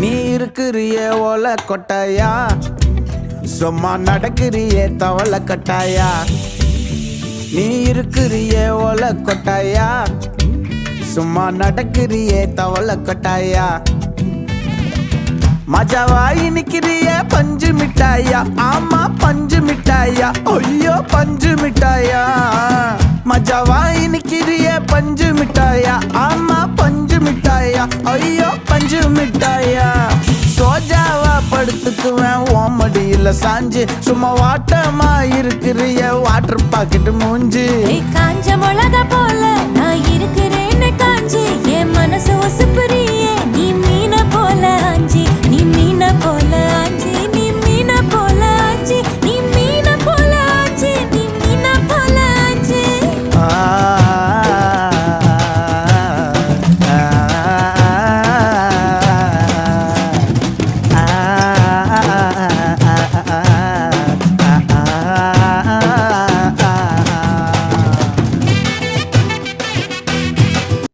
நீ இருக்கிறிய ஓல கொட்டாயா, சும்மா நடக்கிறிய தவள கட்டாயா. நீ இருக்கிறிய ஓல கொட்டாயா, சும்மா நடக்கிறிய தவள கட்டாயா. மஜாவாயி நிக்கிறிய பஞ்சு மிட்டாயா, ஆமா பஞ்சு மிட்டாயா, ஐயோ பஞ்சு மிட்டாயா. மஜாவாயி நிக்கிறிய பஞ்சு மிட்டாயா, ஆமா பஞ்சு மிட்டாயா, ஐயோ பஞ்சு மிட்டாயா. சோஜாவா படுத்துக்குவேன் ஓமடியில சாஞ்சு, சும்மா வாட்டமா இருக்கிறிய வாட்டர் பாக்கெட் மூஞ்சி. காஞ்ச மிளகா போல நான் இருக்கிறேன்னு காஞ்சி என் மனசு ஒசுப்புறி